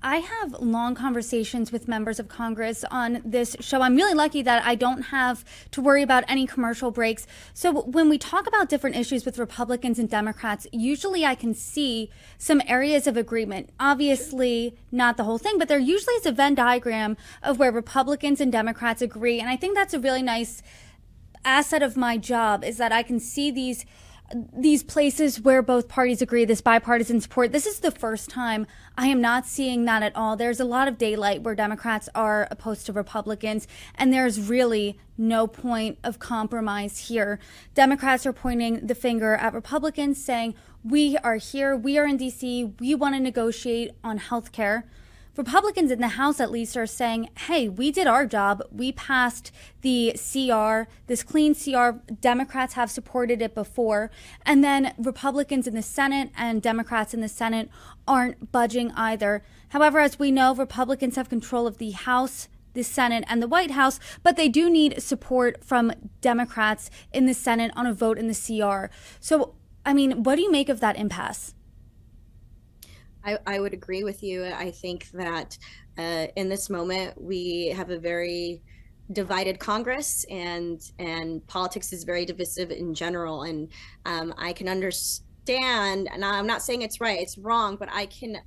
I have long conversations with members of Congress on this show. I'm really lucky that I don't have to worry about any commercial breaks. So when we talk about different issues with Republicans and Democrats, usually I can see some areas of agreement. Obviously, not the whole thing, but there usually is a Venn diagram of where Republicans and Democrats agree. And I think that's a really nice asset of my job, is that I can see these places where both parties agree, this bipartisan support. This is the first time I am not seeing that at all. There's a lot of daylight where Democrats are opposed to Republicans, and there's really no point of compromise here. Democrats are pointing the finger at Republicans, saying, we are here, we are in D.C., we want to negotiate on health care. Republicans in the House, at least, are saying, hey, we did our job. We passed the CR, this clean CR. Democrats have supported it before. And then Republicans in the Senate and Democrats in the Senate aren't budging either. However, as we know, Republicans have control of the House, the Senate, and the White House, but they do need support from Democrats in the Senate on a vote in the CR. So, I mean, what do you make of that impasse? I would agree with you. I think that in this moment, we have a very divided Congress, and politics is very divisive in general. And I can understand, and I'm not saying it's right, it's wrong, but I can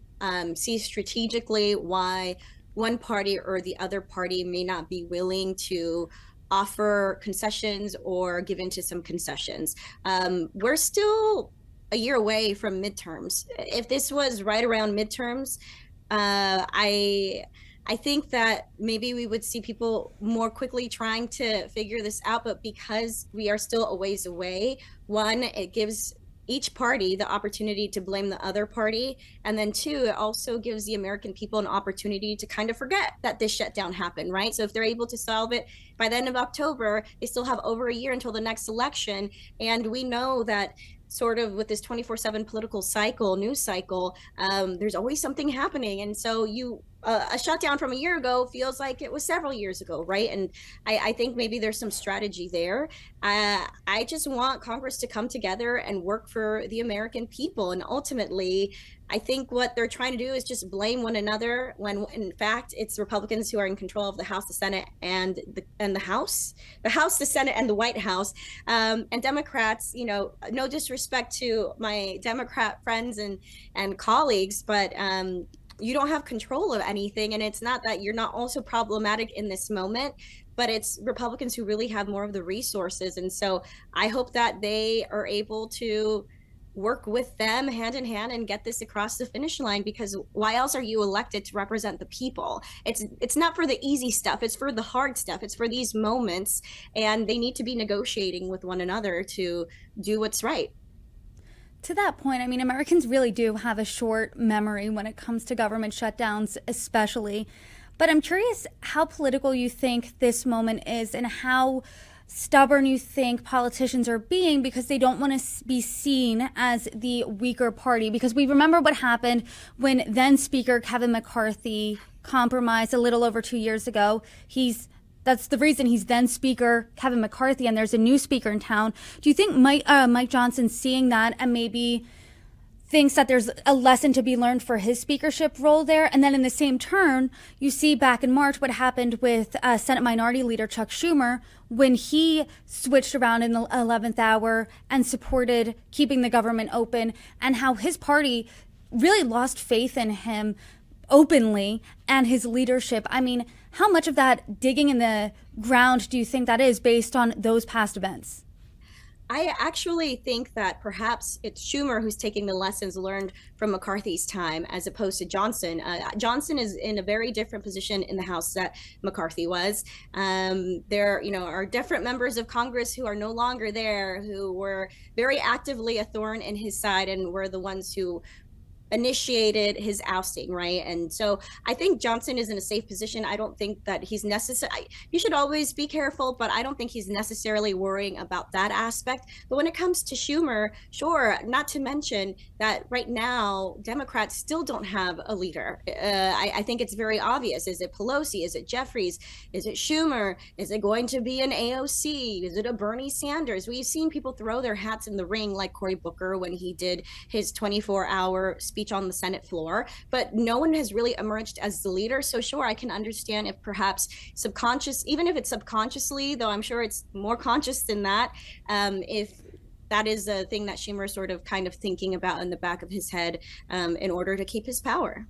see strategically why one party or the other party may not be willing to offer concessions or give in to some concessions. We're still a year away from midterms. If this was right around midterms, I think that maybe we would see people more quickly trying to figure this out. But because we are still a ways away, one, it gives each party the opportunity to blame the other party. And then two, it also gives the American people an opportunity to kind of forget that this shutdown happened, right? So if they're able to solve it by the end of October, they still have over a year until the next election. And we know that sort of with this 24/7 political cycle, news cycle, there's always something happening. And so a shutdown from a year ago feels like it was several years ago, right? And I think maybe there's some strategy there. I just want Congress to come together and work for the American people. And ultimately, I think what they're trying to do is just blame one another, when in fact it's Republicans who are in control of the House, the Senate, and the House, the Senate, and the White House, and Democrats. No disrespect to my Democrat friends and colleagues, but you don't have control of anything. And it's not that you're not also problematic in this moment, but it's Republicans who really have more of the resources. And so I hope that they are able to work with them hand in hand and get this across the finish line, because why else are you elected to represent the people? It's not for the easy stuff, it's for the hard stuff, it's for these moments, and they need to be negotiating with one another to do what's right. To that point, I mean, Americans really do have a short memory when it comes to government shutdowns, especially. But I'm curious how political you think this moment is, and how stubborn you think politicians are being, because they don't want to be seen as the weaker party. Because we remember what happened when then Speaker Kevin McCarthy compromised a little over 2 years ago. That's the reason he's then Speaker Kevin McCarthy, and there's a new speaker in town. Do you think Mike Johnson, seeing that and maybe thinks that there's a lesson to be learned for his speakership role there? And then in the same turn, you see back in March what happened with Senate Minority Leader Chuck Schumer when he switched around in the 11th hour and supported keeping the government open, and how his party really lost faith in him openly and his leadership. I mean, how much of that digging in the ground do you think that is based on those past events? I actually think that perhaps it's Schumer who's taking the lessons learned from McCarthy's time, as opposed to Johnson. Johnson is in a very different position in the House that McCarthy was. There, are different members of Congress who are no longer there, who were very actively a thorn in his side and were the ones who initiated his ousting, right? And so I think Johnson is in a safe position. I don't think that he's necessary. You should always be careful, but I don't think he's necessarily worrying about that aspect. But when it comes to Schumer, sure, not to mention that right now, Democrats still don't have a leader. I think it's very obvious. Is it Pelosi? Is it Jeffries? Is it Schumer? Is it going to be an AOC? Is it a Bernie Sanders? We've seen people throw their hats in the ring, like Cory Booker when he did his 24-hour speech speech on the Senate floor, but no one has really emerged as the leader. So sure, I can understand if perhaps subconscious, even if it's subconsciously, though I'm sure it's more conscious than that, if that is a thing that Schumer is sort of kind of thinking about in the back of his head in order to keep his power.